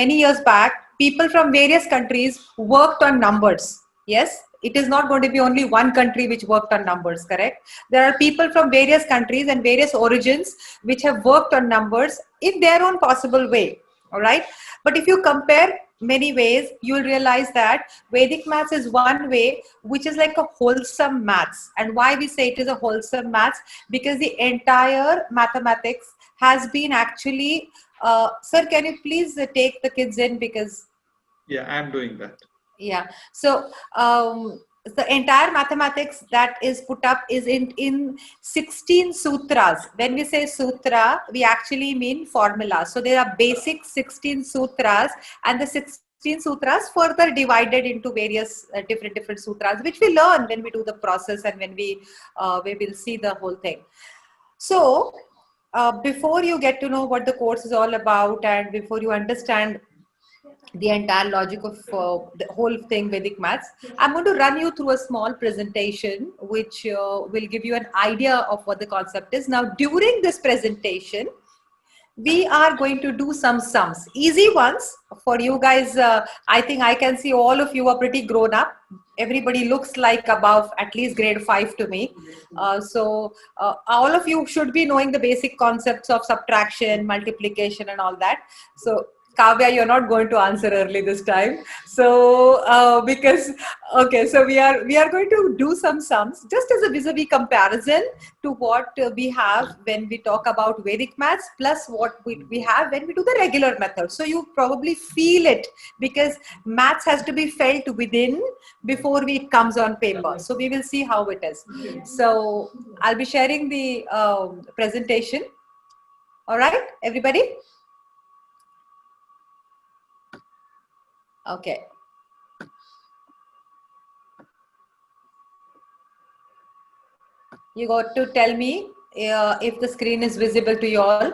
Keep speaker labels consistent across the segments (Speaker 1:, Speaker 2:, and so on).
Speaker 1: many years back, people from various countries worked on numbers. Yes, it is not going to be only one country which worked on numbers, correct? There are people from various countries and various origins which have worked on numbers in their own possible way. All right. But if you compare many ways, you'll realize that Vedic maths is one way which is like a wholesome maths. And why we say it is a wholesome maths? Because the entire mathematics has been actually, sir, can you please take the kids in, because
Speaker 2: Yeah, I'm doing that.
Speaker 1: yeah, so the entire mathematics that is put up is in 16 sutras. When we say sutra, we actually mean formula. So there are basic 16 sutras, and the 16 sutras further divided into various different sutras, which we learn when we do the process and when we will see the whole thing. So before you get to know what the course is all about, and before you understand the entire logic of the whole thing Vedic maths, I'm going to run you through a small presentation which will give you an idea of what the concept is. Now, during this presentation, we are going to do some sums, easy ones for you guys. I think I can see all of you are pretty grown up. Everybody looks like above at least grade 5 to me. So all of you should be knowing the basic concepts of subtraction, multiplication and all that. So Kavya, you're not going to answer early this time. So because okay, so we are going to do some sums just as a vis-a-vis comparison to what we have when we talk about Vedic maths, plus what we have when we do the regular method. So you probably feel it, because maths has to be felt within before it comes on paper. So we will see how it is. So I'll be sharing the presentation. All right, everybody? Okay. You got to tell me if the screen is visible to you all.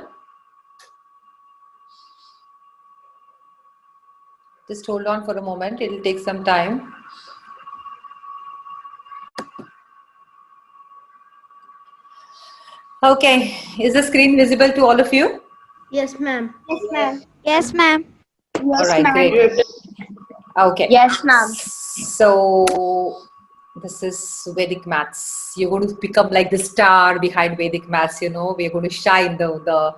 Speaker 1: Just hold on for a moment. It will take some time. Okay. Is the screen visible to all of you?
Speaker 3: Yes, ma'am.
Speaker 4: Yes, ma'am.
Speaker 5: Yes, ma'am.
Speaker 1: All right, great. Okay.
Speaker 4: Yes, ma'am.
Speaker 1: So this is Vedic maths. You're going to become like the star behind Vedic maths. You know, we're going to shine. The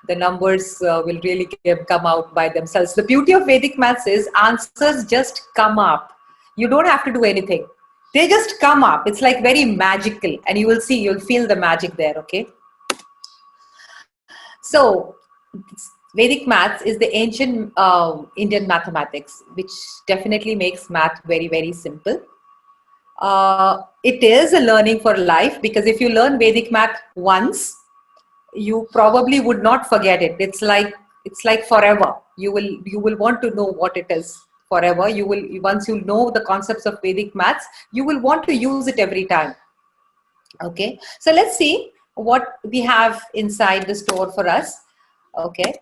Speaker 1: numbers will really come out by themselves. The beauty of Vedic maths is answers just come up. You don't have to do anything. They just come up. It's like very magical, and you will see. You'll feel the magic there. Okay. So Vedic maths is the ancient Indian mathematics, which definitely makes math very, very simple. It is a learning for life, because if you learn Vedic math once, you probably would not forget it. It's like forever. You will want to know what it is forever. You will, once you know the concepts of Vedic maths, you will want to use it every time. Okay, so let's see what we have inside the store for us. Okay.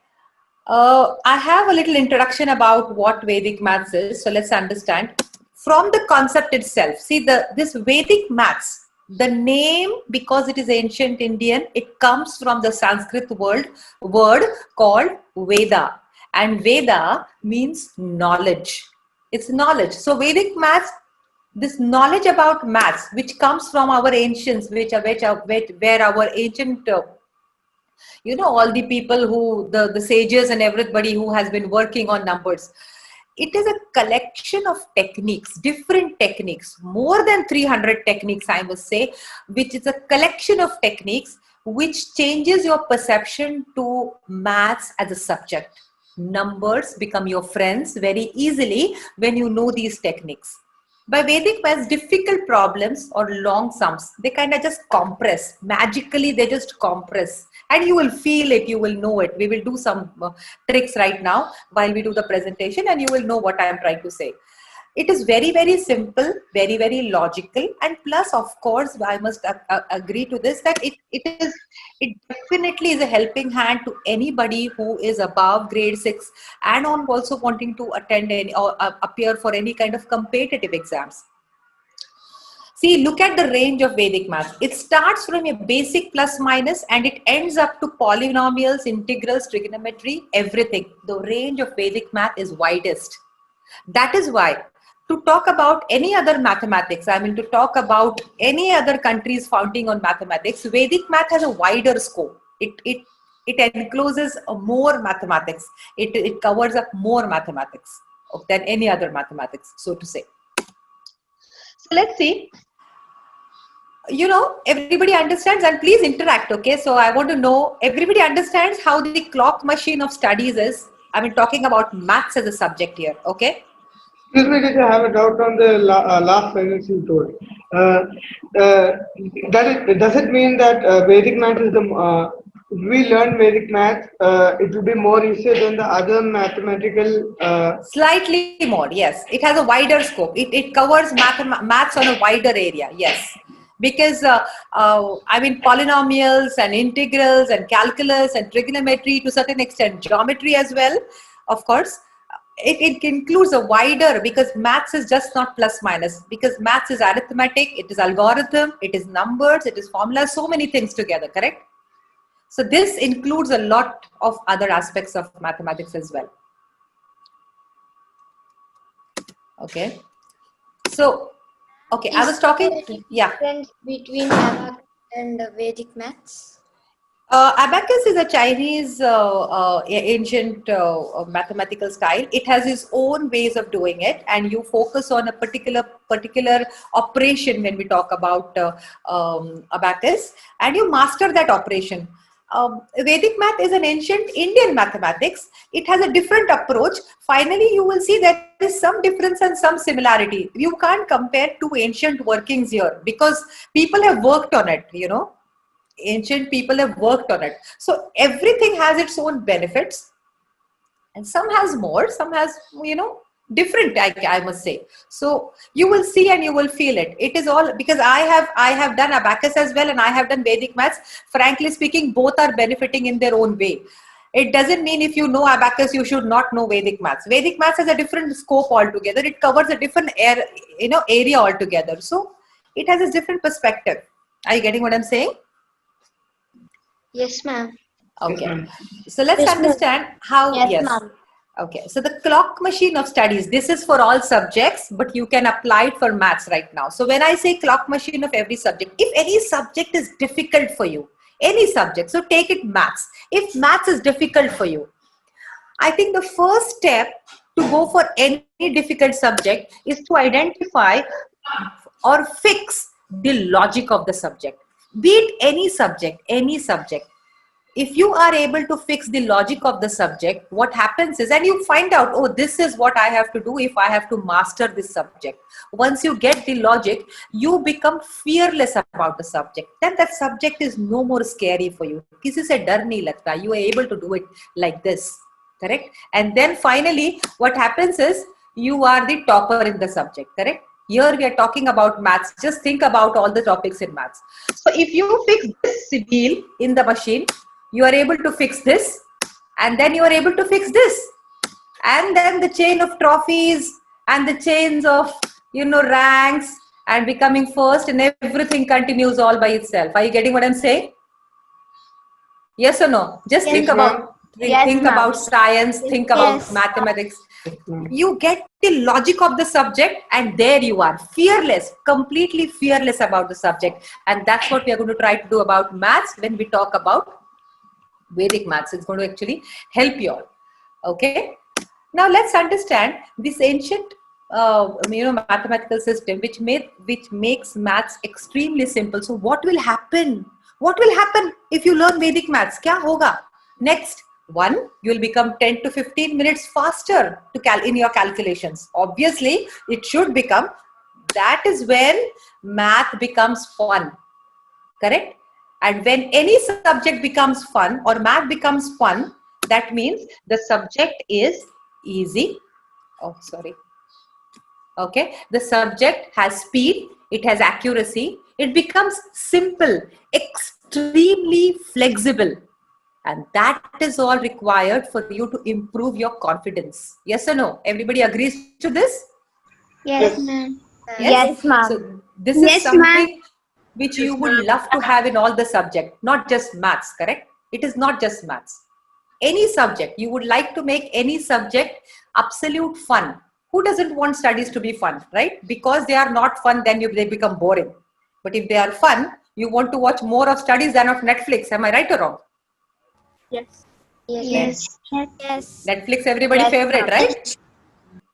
Speaker 1: I have a little introduction about what Vedic maths is. So let's understand from the concept itself. See, this Vedic maths, the name, because it is ancient Indian, it comes from the Sanskrit word called Veda, and Veda means knowledge. It's knowledge. So Vedic maths, this knowledge about maths, which comes from our ancients, where our ancient you know, all the people who, the sages and everybody who has been working on numbers. It is a collection of techniques, different techniques, more than 300 techniques, I must say, which is a collection of techniques which changes your perception to maths as a subject. Numbers become your friends very easily when you know these techniques. By Vedic maths, difficult problems or long sums, they kind of just compress. Magically, they just compress. And you will feel it, you will know it. We will do some tricks right now while we do the presentation, and you will know what I am trying to say. It is very, very simple, very, very logical. And plus, of course, I must agree to this, that it definitely is a helping hand to anybody who is above grade 6 and on also wanting to attend any or appear for any kind of competitive exams. See, look at the range of Vedic math. It starts from a basic plus minus and it ends up to polynomials, integrals, trigonometry, everything. The range of Vedic math is widest. That is why to talk about any other mathematics, I mean to talk about any other countries founding on mathematics, Vedic math has a wider scope. It encloses more mathematics. It covers up more mathematics than any other mathematics, so to say. So let's see. You know, everybody understands, and please interact, okay? So I want to know, everybody understands how the clock machine of studies is. I mean, talking about maths as a subject here, okay?
Speaker 3: Excuse me, teacher, I have a doubt on the last sentence you told. Does it mean that Vedic math is if we learn Vedic math, it will be more easier than the other mathematical?
Speaker 1: Slightly more, yes. It has a wider scope. It covers maths on a wider area, yes. Because, I mean, polynomials and integrals and calculus and trigonometry, to a certain extent, geometry as well, of course. It includes a wider, because maths is just not plus minus, because maths is arithmetic, it is algorithm, it is numbers, it is formulas, so many things together, correct? So this includes a lot of other aspects of mathematics as well. Okay. So, okay, I was talking, yeah.
Speaker 4: Difference between abacus and Vedic maths?
Speaker 1: Abacus is a Chinese ancient mathematical style. It has its own ways of doing it, and you focus on a particular operation when we talk about abacus, and you master that operation. Vedic math is an ancient Indian mathematics. It has a different approach. Finally, you will see there is some difference and some similarity. You can't compare two ancient workings here because people have worked on it, you know. Ancient people have worked on it. So everything has its own benefits, and some has more, some has, you know, different, I must say. So you will see and you will feel it. It is all because I have done abacus as well, and I have done Vedic maths. Frankly speaking, both are benefiting in their own way. It doesn't mean if you know abacus, you should not know Vedic maths. Vedic maths has a different scope altogether. It covers a different area altogether. So it has a different perspective. Are you getting what I'm saying?
Speaker 4: Yes, ma'am.
Speaker 1: Okay. So let's
Speaker 4: Yes, ma'am.
Speaker 1: understand how,
Speaker 4: Yes, ma'am.
Speaker 1: Okay. So the clock machine of studies, this is for all subjects, but you can apply it for maths right now. So when I say clock machine of every subject, if any subject is difficult for you, any subject, so take it maths. If maths is difficult for you, I think the first step to go for any difficult subject is to identify or fix the logic of the subject. Be it any subject, any subject. If you are able to fix the logic of the subject, what happens is, and you find out, oh, this is what I have to do if I have to master this subject. Once you get the logic, you become fearless about the subject. Then that subject is no more scary for you. Kisi se dar nahi lagta. You are able to do it like this, correct? And then finally, what happens is, you are the topper in the subject, correct? Here we are talking about maths. Just think about all the topics in maths. So if you fix this wheel in the machine, you are able to fix this, and then you are able to fix this. And then the chain of trophies and the chains of, you know, ranks and becoming first, and everything continues all by itself. Are you getting what I'm saying? Yes or no? Just
Speaker 4: Yes,
Speaker 1: think
Speaker 3: ma'am.
Speaker 1: about
Speaker 4: Yes,
Speaker 1: think
Speaker 4: ma'am.
Speaker 1: about science, think about
Speaker 4: Yes.
Speaker 1: mathematics. You get the logic of the subject, and there you are, fearless, completely fearless about the subject. And that's what we are going to try to do about maths when we talk about Vedic maths. It's going to actually help you all. Okay. Now let's understand this ancient, mathematical system which makes maths extremely simple. So what will happen? What will happen if you learn Vedic maths? Kya hoga? Next, one, you will become 10 to 15 minutes faster in your calculations. Obviously, it should become. That is when math becomes fun. Correct? And when any subject becomes fun or math becomes fun, that means the subject is easy. Oh, sorry. Okay. The subject has speed. It has accuracy. It becomes simple, extremely flexible. And that is all required for you to improve your confidence. Yes or no? Everybody agrees to this?
Speaker 4: Yes,
Speaker 3: Yes.
Speaker 4: ma'am.
Speaker 1: Yes,
Speaker 4: ma'am.
Speaker 1: So This is
Speaker 4: Yes, ma'am.
Speaker 1: something which you would love to have in all the subject, not just maths, correct? It is not just maths. Any subject, you would like to make any subject absolute fun. Who doesn't want studies to be fun, right? Because they are not fun, then they become boring. But if they are fun, you want to watch more of studies than of Netflix. Am I right or wrong?
Speaker 4: Yes.
Speaker 5: Yes.
Speaker 4: Yes.
Speaker 1: Netflix, everybody
Speaker 5: Yes,
Speaker 1: favorite,
Speaker 5: ma'am.
Speaker 1: right?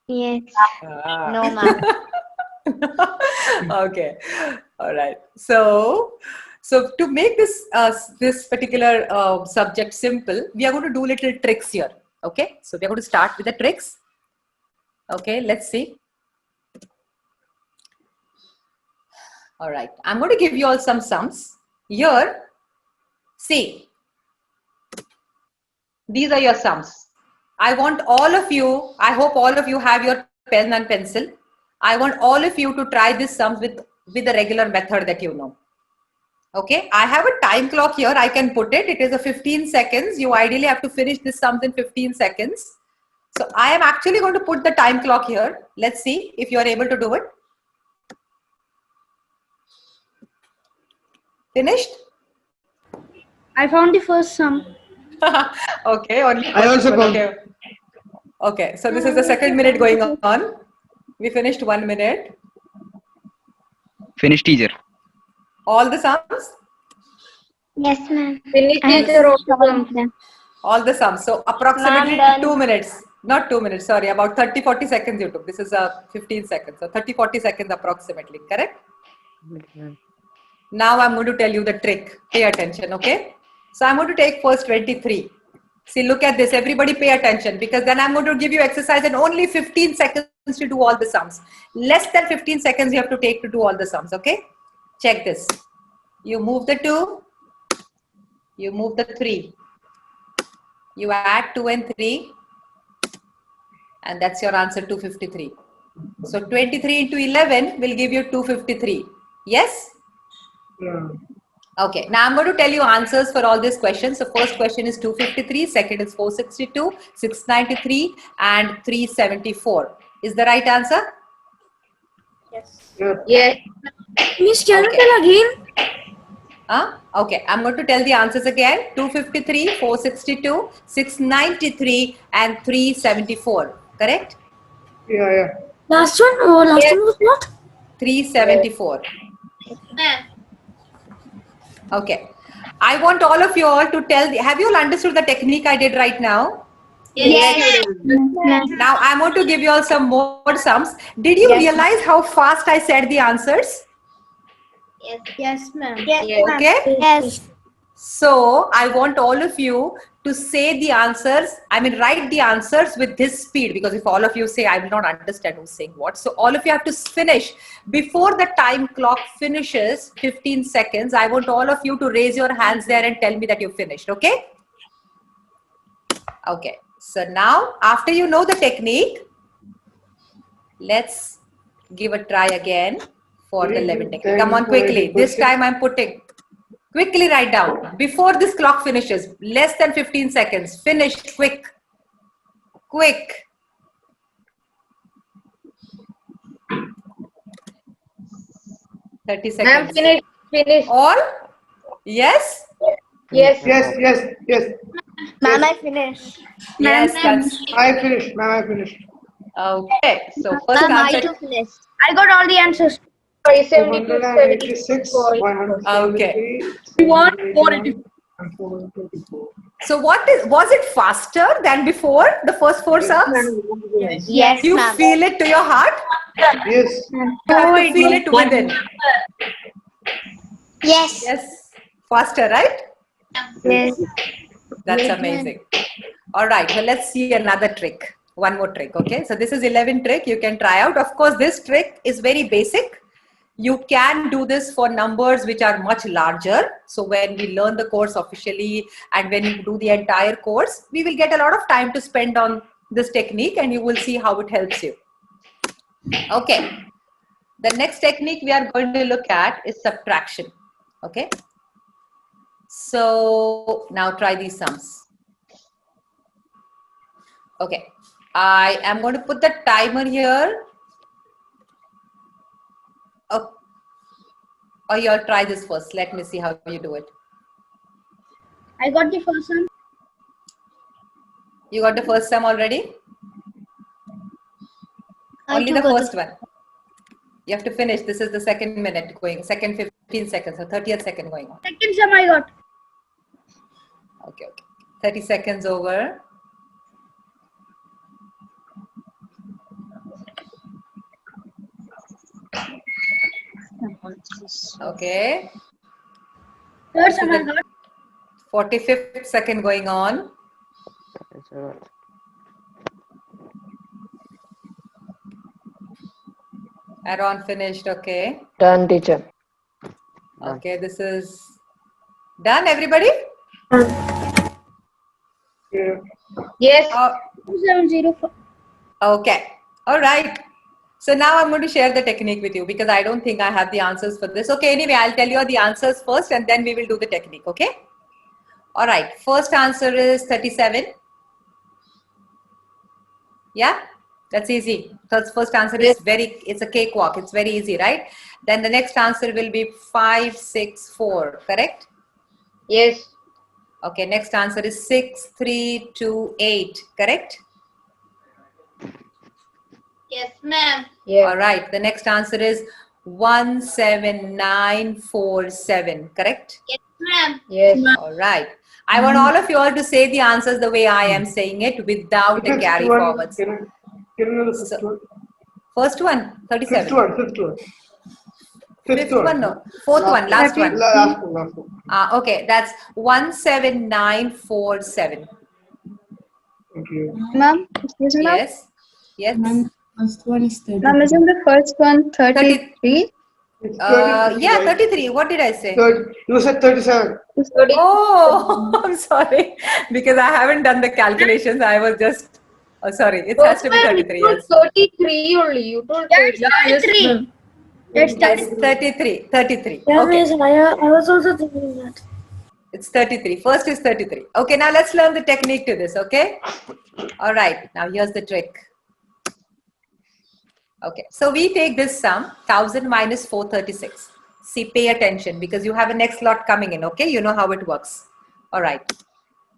Speaker 5: Yes.
Speaker 1: Ah.
Speaker 5: No, ma'am.
Speaker 1: Okay, all right. So to make this particular subject simple, we are going to do little tricks here. Okay, so we are going to start with the tricks. Okay, let's see. All right, I'm going to give you all some sums here. See, these are your sums. I want all of you, I hope all of you have your pen and pencil. I want all of you to try this sums with the regular method that you know. Okay, I have a time clock here. I can put it. It is a 15 seconds. You ideally have to finish this sums in 15 seconds. So I am actually going to put the time clock here. Let's see if you are able to do it. Finished?
Speaker 6: I found the first sum.
Speaker 1: Okay, only
Speaker 3: I also
Speaker 1: one.
Speaker 3: found.
Speaker 1: Okay. Okay, so this is the second minute going on. We finished 1 minute.
Speaker 7: Finish, teacher.
Speaker 1: All the sums?
Speaker 4: Yes, ma'am.
Speaker 6: Finish
Speaker 4: I
Speaker 6: teacher
Speaker 4: finished
Speaker 6: also.
Speaker 4: all of them.
Speaker 1: All the sums. So approximately
Speaker 5: Ma'am, done.
Speaker 1: 2 minutes. Not 2 minutes, sorry, about 30-40 seconds you took. This is a 15 seconds. So 30-40 seconds approximately, correct? Now I'm going to tell you the trick. Pay attention, okay? So I'm going to take first 23. See, look at this. Everybody pay attention, because then I'm going to give you exercise and only 15 seconds to do all the sums. Less than 15 seconds you have to take to do all the sums, okay? Check this. You move the 2. You move the 3. You add 2 and 3. And that's your answer, 253. So 23 into 11 will give you 253. Yes?
Speaker 3: Yeah.
Speaker 1: Okay, now I'm going to tell you answers for all these questions. So first question is 253, second is 462, 693 and 374. Is the right answer?
Speaker 3: Yeah.
Speaker 6: Yes. Miss, can you
Speaker 1: Okay.
Speaker 6: tell again?
Speaker 1: Okay, I'm going to tell the answers again. 253, 462, 693 and 374. Correct?
Speaker 3: Yeah.
Speaker 6: Last one? Oh, last one was what?
Speaker 1: 374. Okay. I want all of you all to tell, have you all understood the technique I did right now?
Speaker 6: Yes.
Speaker 1: Now I'm going to give you all some more sums. Did you realize how fast I said the answers?
Speaker 6: Yes, ma'am.
Speaker 1: Okay.
Speaker 4: Yes.
Speaker 1: So I want all of you to say the answers. I mean, write the answers with this speed, because if all of you say, I will not understand who's saying what. So all of you have to finish before the time clock finishes 15 seconds. I want all of you to raise your hands there and tell me that you finished. Okay. Okay. So now, after you know the technique, let's give a try again for the 11 technique. Come on quickly. This time I'm putting. Quickly write down. Before this clock finishes, less than 15 seconds. Finish quick. Quick. $30 seconds.
Speaker 6: Ma'am, finish.
Speaker 1: All? Yes?
Speaker 6: Yes.
Speaker 3: Yes.
Speaker 4: Ma'am, I finished.
Speaker 1: Yes, that's
Speaker 3: I finished. Ma'am, I finished.
Speaker 1: okay. So first
Speaker 4: Ma'am, I
Speaker 1: answer.
Speaker 4: too finished.
Speaker 6: I got all the answers.
Speaker 3: 286, 173,
Speaker 6: You want
Speaker 3: 781, and 424.
Speaker 1: So was it faster than before the first 4 sums?
Speaker 4: Yes,
Speaker 1: You
Speaker 4: ma'am.
Speaker 1: feel it to your heart?
Speaker 3: Yes.
Speaker 1: You have to feel it within.
Speaker 4: Yes.
Speaker 1: Yes. Faster, right?
Speaker 4: Yes.
Speaker 1: That's
Speaker 4: Yes,
Speaker 1: amazing. All right, well, let's see another trick. One more trick, okay? So this is 11 trick you can try out. Of course, this trick is very basic. You can do this for numbers which are much larger. So when we learn the course officially and when you do the entire course, we will get a lot of time to spend on this technique and you will see how it helps you. Okay. The next technique we are going to look at is subtraction. Okay. So now try these sums. Okay. I am going to put the timer here. Or you all try this first. Let me see how you do it.
Speaker 6: I got the first one.
Speaker 1: You got the first sum already? Only the first one. You have to finish. This is the second minute going, second 15 seconds, or 30th second going on.
Speaker 6: Second sum I got.
Speaker 1: Okay. 30 seconds over. Okay.
Speaker 6: Third sum I got.
Speaker 1: 45th second going on. Aaron finished. Okay.
Speaker 7: Done, teacher.
Speaker 1: Okay. This is done, everybody?
Speaker 3: Yeah.
Speaker 6: Yes.
Speaker 1: Uh,
Speaker 6: 2704.
Speaker 1: Okay. All right. So now I'm going to share the technique with you because I don't think I have the answers for this. Okay. Anyway, I'll tell you the answers first and then we will do the technique. Okay. All right. First answer is 37. Yeah. That's easy. First answer is it's a cakewalk. It's very easy, right? Then the next answer will be 564. Correct?
Speaker 6: Yes.
Speaker 1: Okay. Next answer is 6328. Correct?
Speaker 6: Yes, ma'am.
Speaker 1: All right. The next answer is 17947. Correct?
Speaker 6: Yes, ma'am.
Speaker 7: Yes.
Speaker 1: All right. I want all of you all to say the answers the way I am saying it without the
Speaker 3: Fifth
Speaker 1: carry
Speaker 3: one,
Speaker 1: forwards.
Speaker 3: Can you know the fifth one?
Speaker 1: First one, 37.
Speaker 3: Fifth one.
Speaker 1: Fifth one, no. Fourth one, last one.
Speaker 3: Last one.
Speaker 1: Okay, that's 17947.
Speaker 3: Thank you.
Speaker 8: Ma'am, excuse me, ma'am.
Speaker 1: Yes. Yes.
Speaker 9: First one is 30.
Speaker 8: Ma'am, isn't the first one 33?
Speaker 3: It's 33,
Speaker 1: Yeah,
Speaker 3: right?
Speaker 1: 33. What did I say?
Speaker 3: You said 37.
Speaker 1: Oh, I'm sorry. Because I haven't done the calculations. I was just, oh, sorry. It has to be 33. Yes.
Speaker 6: 33 only. You told 33.
Speaker 1: It's 33. 33.
Speaker 4: Yeah,
Speaker 1: Okay.
Speaker 4: miss, I was also thinking that.
Speaker 1: It's 33. First is 33. Okay, now let's learn the technique to this, okay? All right, now here's the trick. Okay, so we take this sum, 1000 minus 436. See, pay attention because you have a next lot coming in, okay? You know how it works. All right.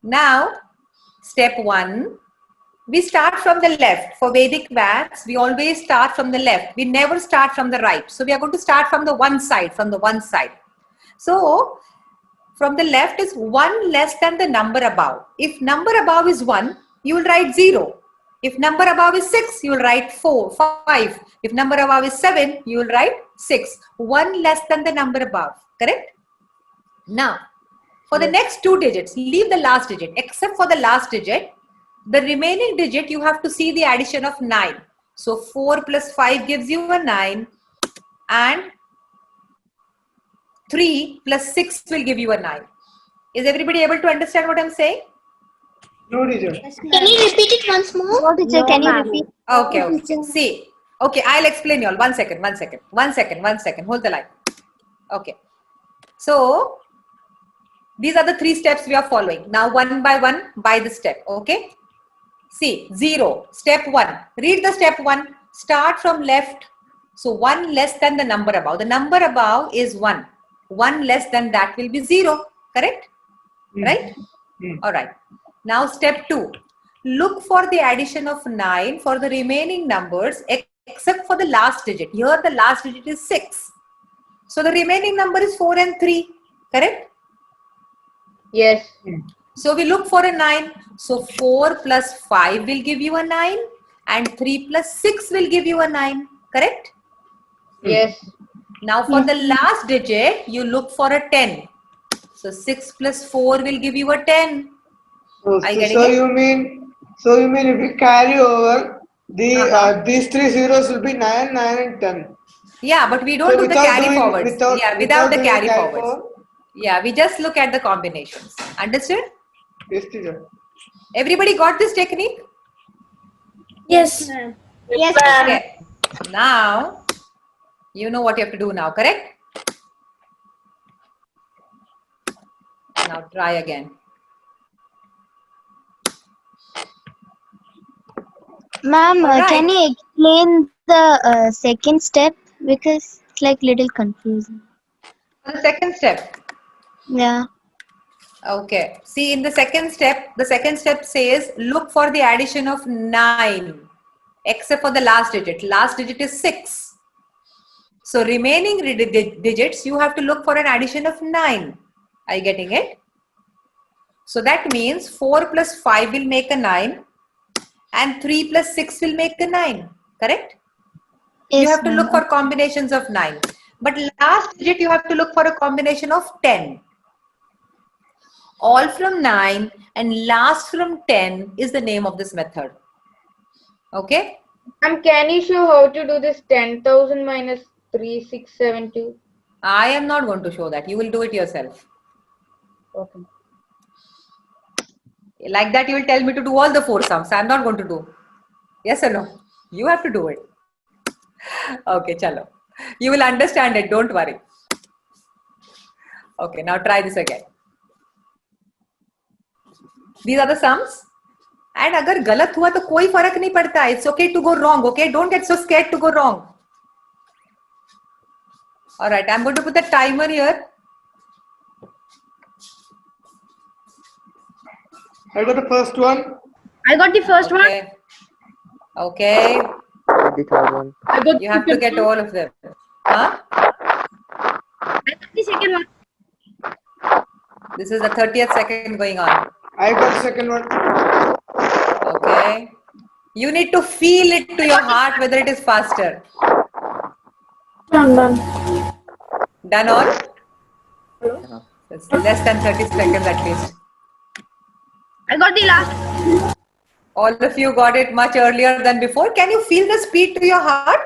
Speaker 1: Now, step 1, we start from the left. For Vedic maths, we always start from the left. We never start from the right. So we are going to start from the one side, So, from the left is 1 less than the number above. If number above is 1, you will write 0. If number above is 6, you will write 5. If number above is 7, you will write 6. 1 less than the number above. Correct? Now, for the next 2 digits, leave the last digit. Except for the last digit, the remaining digit, you have to see the addition of 9. So, 4 plus 5 gives you a 9. And 3 plus 6 will give you a 9. Is everybody able to understand what I'm saying?
Speaker 3: No, teacher.
Speaker 4: Can you repeat it once more?
Speaker 8: No, teacher, can you repeat?
Speaker 1: Okay. See. Okay, I'll explain you all. One second. Hold the line. Okay. So, these are the 3 steps we are following. Now, one by one, by the step. Okay. See, 0. Step 1. Read the step 1. Start from left. So, 1 less than the number above. The number above is 1. 1 less than that will be 0. Correct? Right? All right. Now step 2. Look for the addition of 9 for the remaining numbers except for the last digit. Here the last digit is 6. So the remaining number is 4 and 3. Correct?
Speaker 6: Yes.
Speaker 1: So we look for a 9. So 4 plus 5 will give you a 9 and 3 plus 6 will give you a 9. Correct?
Speaker 6: Yes.
Speaker 1: Now for the last digit, you look for a 10. So 6 plus 4 will give you a 10.
Speaker 3: You mean if we carry over the these 3 zeros will be 9, 9 and 10.
Speaker 1: Yeah, but we don't do the carry forwards. Without the carry forwards. Yeah, we just look at the combinations. Understood?
Speaker 3: Yes, teacher.
Speaker 1: Everybody got this technique?
Speaker 4: Yes.
Speaker 8: Yes,
Speaker 1: Okay. Now, you know what you have to do now, correct? Now try again.
Speaker 8: ma'am,
Speaker 1: Alright.
Speaker 8: can you explain the second step because it's like little confusing.
Speaker 1: The second step.
Speaker 8: Yeah.
Speaker 1: Okay. See, in the second step says look for the addition of 9, except for the last digit. Last digit is 6. So remaining digits, you have to look for an addition of 9. Are you getting it? So that means 4 plus 5 will make a 9 and 3 plus 6 will make a 9. Correct?
Speaker 8: Yes,
Speaker 1: You have to
Speaker 8: ma'am.
Speaker 1: look for combinations of 9. But last digit, you have to look for a combination of 10. All from 9 and last from 10 is the name of this method. Okay?
Speaker 6: Can you show how to do this 10,000 minus 3672?
Speaker 1: I am not going to show that. You will do it yourself.
Speaker 6: Okay.
Speaker 1: Like that, you will tell me to do all the 4 sums. I am not going to do. Yes or no? You have to do it. Okay, chalo. You will understand it. Don't worry. Okay, now try this again. These are the sums. And अगर गलत हुआ तो कोई फर्क नहीं पड़ता. It's okay to go wrong. Okay, don't get so scared to go wrong. All right, I'm going to put the timer here.
Speaker 3: I got the first one.
Speaker 6: I got the first one.
Speaker 1: Okay.
Speaker 7: The third one.
Speaker 6: I got
Speaker 1: You have to get all of them. Huh?
Speaker 6: I got the second one.
Speaker 1: This is the 30th second going on.
Speaker 3: I got the second one.
Speaker 1: Okay. You need to feel it to your heart whether it is faster.
Speaker 6: Done.
Speaker 1: Done all? It's less than 30 seconds at least.
Speaker 6: I got the last.
Speaker 1: All of you got it much earlier than before. Can you feel the speed to your heart?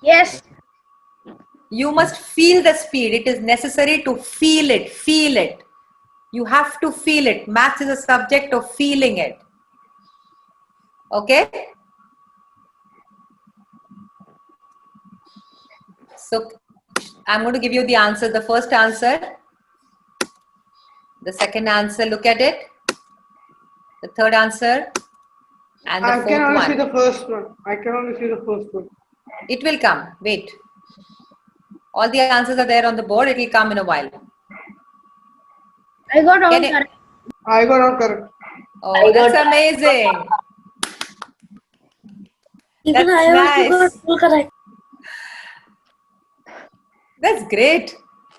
Speaker 6: Yes.
Speaker 1: You must feel the speed. It is necessary to feel it. Feel it. You have to feel it. Maths is a subject of feeling it. Okay? So, I'm going to give you the answer. The first answer. The second answer, look at it. The third answer. And the
Speaker 3: I can
Speaker 1: fourth
Speaker 3: only see
Speaker 1: one.
Speaker 3: the first one. I can only see the first one.
Speaker 1: It will come. Wait. All the answers are there on the board. It will come in a while.
Speaker 6: I got all
Speaker 1: Get it?
Speaker 6: correct.
Speaker 3: I got all correct.
Speaker 1: Oh, that's amazing.
Speaker 6: Even
Speaker 1: That's
Speaker 6: I
Speaker 1: nice.
Speaker 6: also got all correct.
Speaker 1: That's great.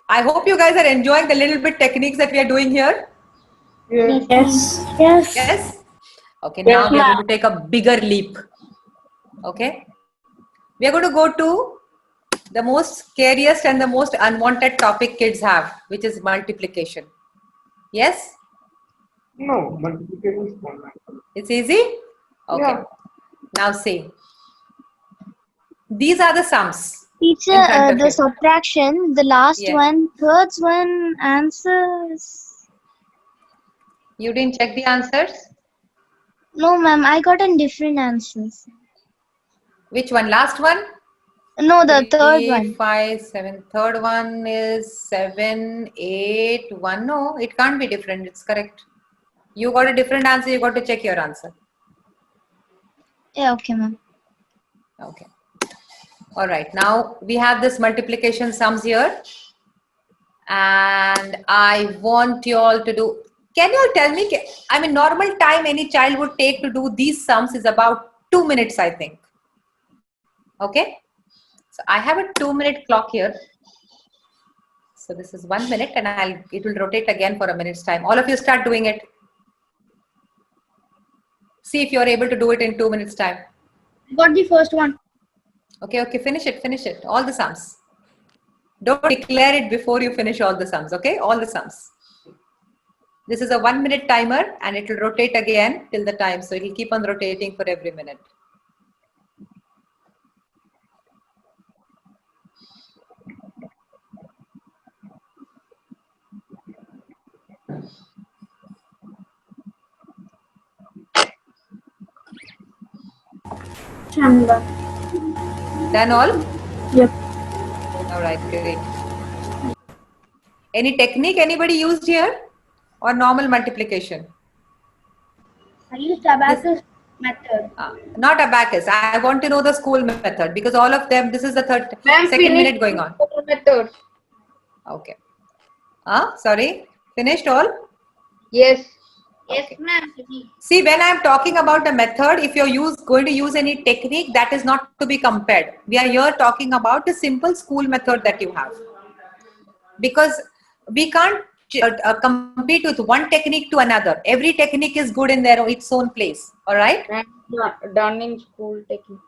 Speaker 1: I hope you guys are enjoying the little bit techniques that we are doing here.
Speaker 3: Yeah.
Speaker 6: Yes. Yes.
Speaker 1: Yes? Okay, now we are going to take a bigger leap. Okay? We are going to go to the most scariest and the most unwanted topic kids have, which is multiplication. Yes?
Speaker 3: No, multiplication is not.
Speaker 1: It's easy? Okay.
Speaker 3: Yeah.
Speaker 1: Now see. These are the sums.
Speaker 8: Teacher,
Speaker 1: In front of
Speaker 8: the
Speaker 1: you.
Speaker 8: subtraction, the last
Speaker 1: Yeah.
Speaker 8: one, third one, answers.
Speaker 1: You didn't check the answers?
Speaker 8: No, ma'am, I got in different answers.
Speaker 1: Which one? Last one?
Speaker 8: No, the third
Speaker 1: 3,
Speaker 8: one.
Speaker 1: 5, 7. Third one is 7, 8, 1. No, it can't be different. It's correct. You got a different answer. You got to check your answer.
Speaker 8: Yeah, okay, ma'am.
Speaker 1: Okay. All right. Now we have this multiplication sums here. And I want you all to do. Can you all tell me? I mean, normal time any child would take to do these sums is about 2 minutes, I think. Okay. So I have a 2-minute clock here. So this is 1 minute and it will rotate again for a minute's time. All of you start doing it. See if you're able to do it in 2 minutes time.
Speaker 6: Got the first one.
Speaker 1: Okay, finish it. All the sums. Don't declare it before you finish all the sums, okay? All the sums. This is a 1 minute timer and it will rotate again till the time. So it will keep on rotating for every minute. Done all?
Speaker 6: Yep.
Speaker 1: All right, great. Any technique anybody used here or normal multiplication?
Speaker 6: I used abacus method.
Speaker 1: Not abacus. I want to know the school method because all of them, this is the
Speaker 6: Ma'am,
Speaker 1: second
Speaker 6: finish
Speaker 1: minute going on.
Speaker 6: Method.
Speaker 1: Okay. Sorry. Finished all?
Speaker 6: Yes.
Speaker 1: Okay. See, when I'm talking about a method, if you're going to use any technique, that is not to be compared. We are here talking about a simple school method that you have. Because we can't compete with one technique to another. Every technique is good in its own place. All right?
Speaker 6: Done in school technique.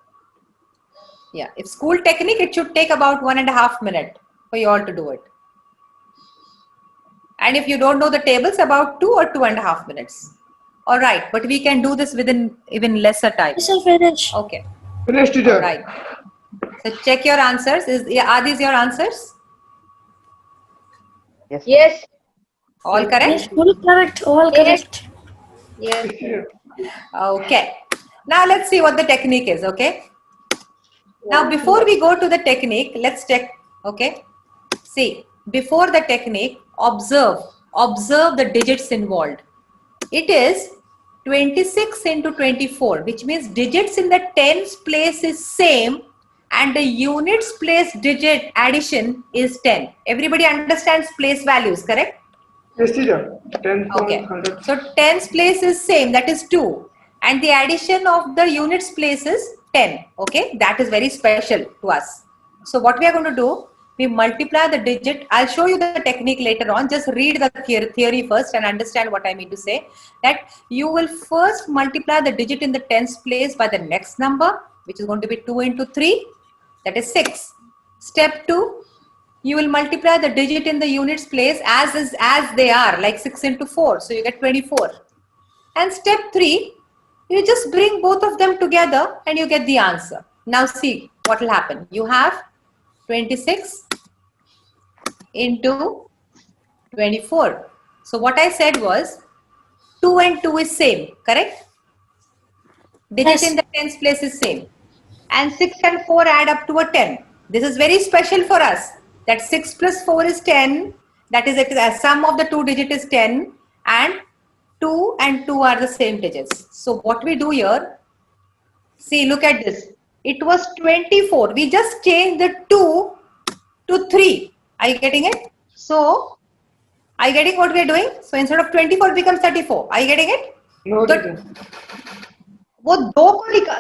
Speaker 1: Yeah. If school technique, it should take about 1.5 minutes for you all to do it. And if you don't know the tables, about 2 or 2.5 minutes. All right, but we can do this within even lesser time.
Speaker 5: Finish.
Speaker 1: Okay.
Speaker 3: Finished, teacher.
Speaker 1: All right. So check your answers. Are these your answers?
Speaker 6: Yes.
Speaker 1: All correct?
Speaker 5: All correct. All
Speaker 6: Yes.
Speaker 5: correct.
Speaker 6: Yes.
Speaker 1: Okay. Now let's see what the technique is. Okay. Now before we go to the technique, let's check. Okay. See, before the technique, observe the digits involved. It is 26 into 24, which means digits in the tens place is same and the units place digit addition is 10. Everybody understands place values, correct?
Speaker 3: Yes, teacher. 10
Speaker 1: Okay.
Speaker 3: 100.
Speaker 1: So tens place is same, that is 2. And the addition of the units place is 10. Okay. That is very special to us. So what we are going to do, we multiply the digit. I'll show you the technique later on. Just read the theory first and understand what I mean to say. That you will first multiply the digit in the tens place by the next number, which is going to be 2 into 3. That is 6. Step 2. You will multiply the digit in the units place as they are, like 6 into 4. So you get 24. And step 3, you just bring both of them together and you get the answer. Now see what will happen. You have 26 into 24. So what I said was 2 and 2 is same, correct? Digit in the tens place is same. And 6 and 4 add up to a 10. This is very special for us. That 6 plus 4 is 10. That is the sum of the two digits is 10. And 2 and 2 are the same digits. So what we do here, see, look at this. It was 24. We just changed the 2 to 3. Are you getting it? So, are you getting what we are doing? So instead of 24, it becomes 34. Are you getting it?
Speaker 3: No,
Speaker 1: So,
Speaker 3: teacher.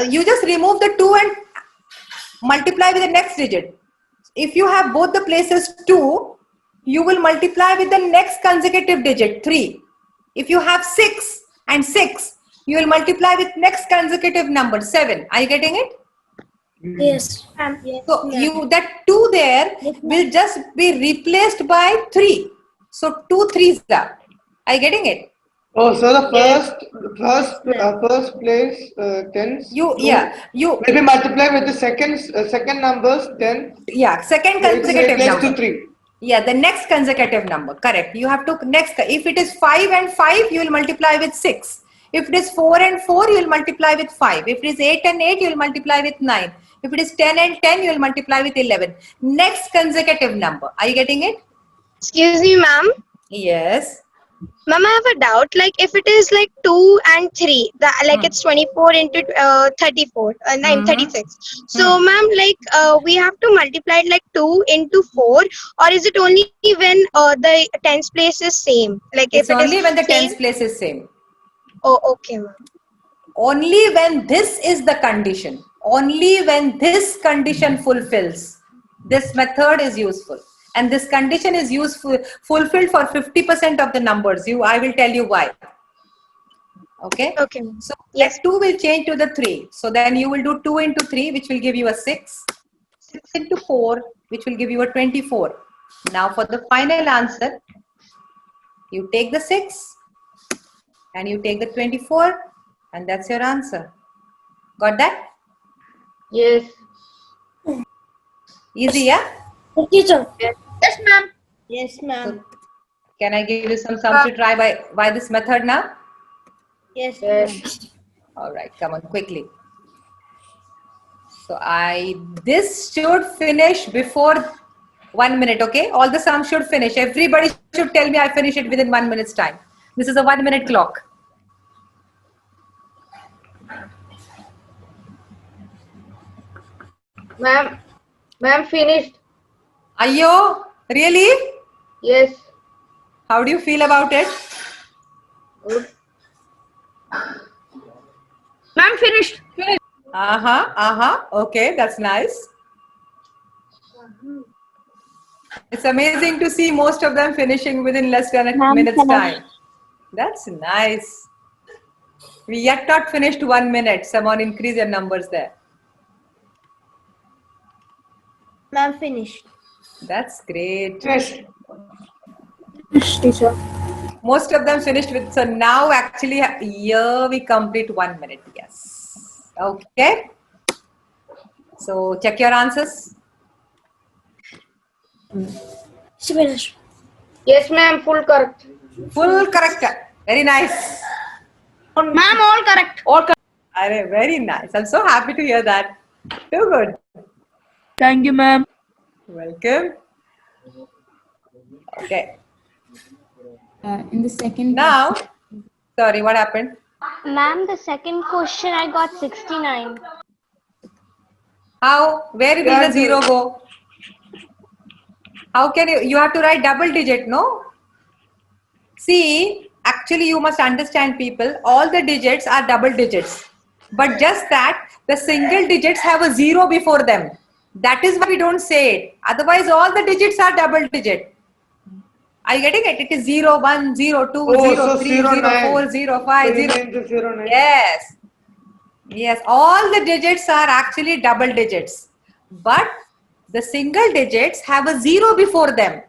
Speaker 1: you just remove the 2 and multiply with the next digit. If you have both the places 2, you will multiply with the next consecutive digit 3. If you have 6 and 6, you will multiply with next consecutive number 7. Are you getting it?
Speaker 5: Yes.
Speaker 1: So that 2 there will just be replaced by 3. So 2 3s are. Are you getting it?
Speaker 3: Oh, so the first place tens.
Speaker 1: You
Speaker 3: Maybe multiply with the second numbers 10.
Speaker 1: second
Speaker 3: It's
Speaker 1: consecutive
Speaker 3: replaced
Speaker 1: number.
Speaker 3: to 3.
Speaker 1: Yeah, the next consecutive number. Correct. You have to next. If it is 5 and 5, you will multiply with 6. If it is 4 and 4, you will multiply with 5. If it is 8 and 8, you will multiply with 9. If it is 10 and 10, you will multiply with 11. Next consecutive number. Are you getting it?
Speaker 4: Excuse me, ma'am.
Speaker 1: Yes.
Speaker 4: Ma'am, I have a doubt. Like, if it is like 2 and 3, it's 24 into 34, 36. So, ma'am, we have to multiply it like 2 into 4, or is it only when the tens place is same? Like,
Speaker 1: It's
Speaker 4: if it
Speaker 1: only
Speaker 4: is
Speaker 1: when the
Speaker 4: same?
Speaker 1: tens place is same.
Speaker 4: Oh, okay, ma'am.
Speaker 1: Only when this is the condition. Only when this condition fulfills, this method is useful. And this condition is fulfilled for 50% of the numbers. I will tell you why. Okay.
Speaker 4: Okay, ma'am.
Speaker 1: So
Speaker 4: Yes.
Speaker 1: that 2 will change to the 3. So then you will do 2 into 3, which will give you a 6. 6 into 4, which will give you a 24. Now for the final answer, you take the 6 and you take the 24, and that's your answer. Got that?
Speaker 6: Yes.
Speaker 1: Easy, yeah?
Speaker 5: Teacher.
Speaker 6: Yes, ma'am.
Speaker 5: Yes, ma'am.
Speaker 1: So, can I give you some to try by this method now?
Speaker 5: Yes.
Speaker 6: Yes.
Speaker 1: All right, come on quickly. So this should finish before 1 minute, okay? All the sums should finish. Everybody should tell me I finish it within 1 minute's time. This is a 1 minute clock.
Speaker 6: Ma'am, finished.
Speaker 1: Ayo, really?
Speaker 6: Yes.
Speaker 1: How do you feel about it?
Speaker 6: Good.
Speaker 5: Ma'am, finished.
Speaker 1: Okay, that's nice. It's amazing to see most of them finishing within less than a
Speaker 8: Ma'am,
Speaker 1: minute's
Speaker 8: finished.
Speaker 1: time. That's nice. We yet not finished 1 minute. Someone increase your numbers there.
Speaker 5: Ma'am, finished.
Speaker 1: That's great.
Speaker 3: Yes.
Speaker 5: Teacher.
Speaker 1: Most of them finished with, so now actually here we complete 1 minute. Yes. Okay. So check your answers.
Speaker 5: She finished.
Speaker 6: Yes, ma'am. Full correct.
Speaker 1: Full correct. Very nice.
Speaker 5: Ma'am, all correct.
Speaker 1: Arey, very nice. I'm so happy to hear that. Too good.
Speaker 9: Thank you, ma'am.
Speaker 1: Welcome. Okay.
Speaker 9: In the second
Speaker 1: Now, sorry, what happened?
Speaker 8: Ma'am, the second question I got 69.
Speaker 1: How? Where will the zero go? How can you have to write double digit, no? See, actually you must understand people, all the digits are double digits. But just that the single digits have a zero before them. That is why we don't say it. Otherwise all the digits are double digit. Are you getting it? It is 0, 1, 0, 2,
Speaker 3: Oh,
Speaker 1: 0,
Speaker 3: so
Speaker 1: 3,
Speaker 3: 0,
Speaker 1: 0, 4, 0, 5,
Speaker 3: So you
Speaker 1: 0.
Speaker 3: mean the 0, 9?
Speaker 1: Yes. Yes, all the digits are actually double digits. But the single digits have a zero before them.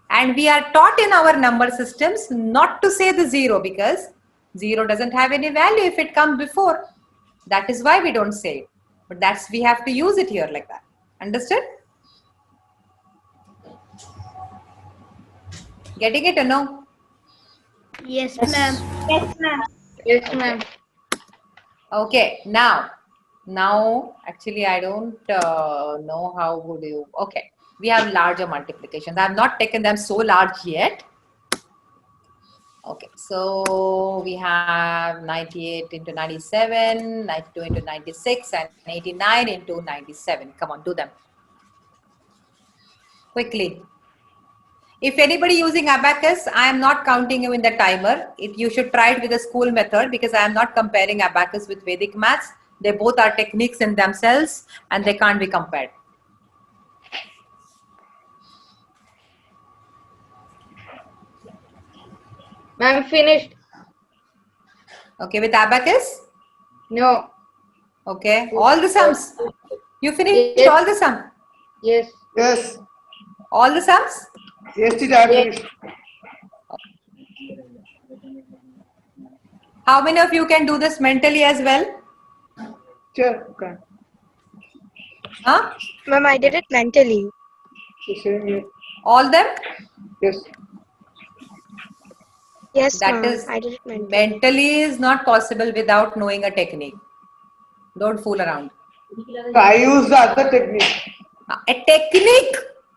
Speaker 1: And we are taught in our number systems not to say the zero because zero doesn't have any value if it comes before. That is why we don't say it. But that's, we have to use it here like that. Understood? Getting it or no?
Speaker 5: Yes, ma'am.
Speaker 4: Yes, ma'am.
Speaker 6: Yes, ma'am.
Speaker 1: Okay, now actually I don't know how would you, okay, we have larger multiplications. I have not taken them so large yet. Okay, so we have 98 into 97, 92 into 96 and 89 into 97. Come on, do them quickly. If anybody using abacus, I am not counting you in the timer. You should try it with the school method because I am not comparing abacus with Vedic maths. They both are techniques in themselves and they can't be compared.
Speaker 6: Ma'am, finished.
Speaker 1: Okay, with abacus?
Speaker 6: No.
Speaker 1: Okay, all the sums. You finished
Speaker 6: Yes.
Speaker 1: all the sums?
Speaker 6: Yes.
Speaker 3: Yes.
Speaker 1: All the sums?
Speaker 3: Yes, teacher, I finished.
Speaker 1: How many of you can do this mentally as well?
Speaker 3: Teacher, okay.
Speaker 1: Huh?
Speaker 4: Ma'am, I did it mentally.
Speaker 3: The same here.
Speaker 1: All them?
Speaker 3: Yes.
Speaker 4: Yes,
Speaker 1: That
Speaker 4: ma'am.
Speaker 1: is,
Speaker 4: I did it mentally.
Speaker 1: mentally is not possible without knowing a technique. Don't fool around.
Speaker 3: So I use the other technique.
Speaker 1: A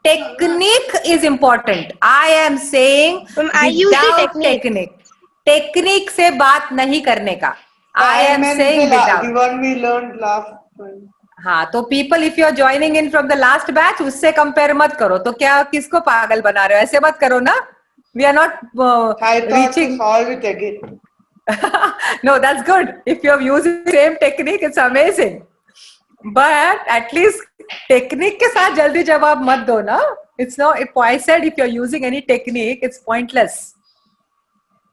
Speaker 1: technique is important. I am saying
Speaker 4: I use the
Speaker 1: without
Speaker 4: technique.
Speaker 1: technique से बात नहीं करने का. I am
Speaker 3: meant
Speaker 1: saying
Speaker 3: the
Speaker 1: without.
Speaker 3: one we learned last time.
Speaker 1: हाँ, तो people if you are joining in from the last batch, उससे compare मत करो. तो क्या किसको पागल बना रहे हो? ऐसे मत करो ना. We are not
Speaker 3: I thought to
Speaker 1: reaching.
Speaker 3: solve it again.
Speaker 1: No, that's good. If you have used the same technique, it's amazing. But at least technique के साथ जल्दी जवाब मत दो ना. It's no. If I said if you're using any technique, it's pointless.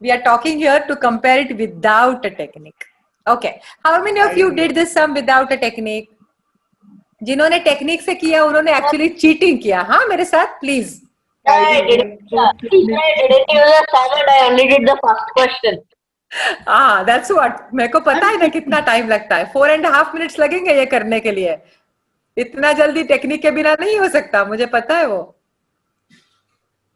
Speaker 1: We are talking here to compare it without a technique. Okay. How many of you did this sum without a technique? जिन्होंने technique से किया उन्होंने actually cheating किया. हाँ मेरे साथ please.
Speaker 3: I didn't.
Speaker 7: I didn't use a sum and I only did the first question.
Speaker 1: That's what. मेरे को पता है ना कितना टाइम लगता है. 4.5 minutes लगेंगे ये करने के लिए. इतना जल्दी टेक्निक के बिना नहीं हो सकता. मुझे पता है वो.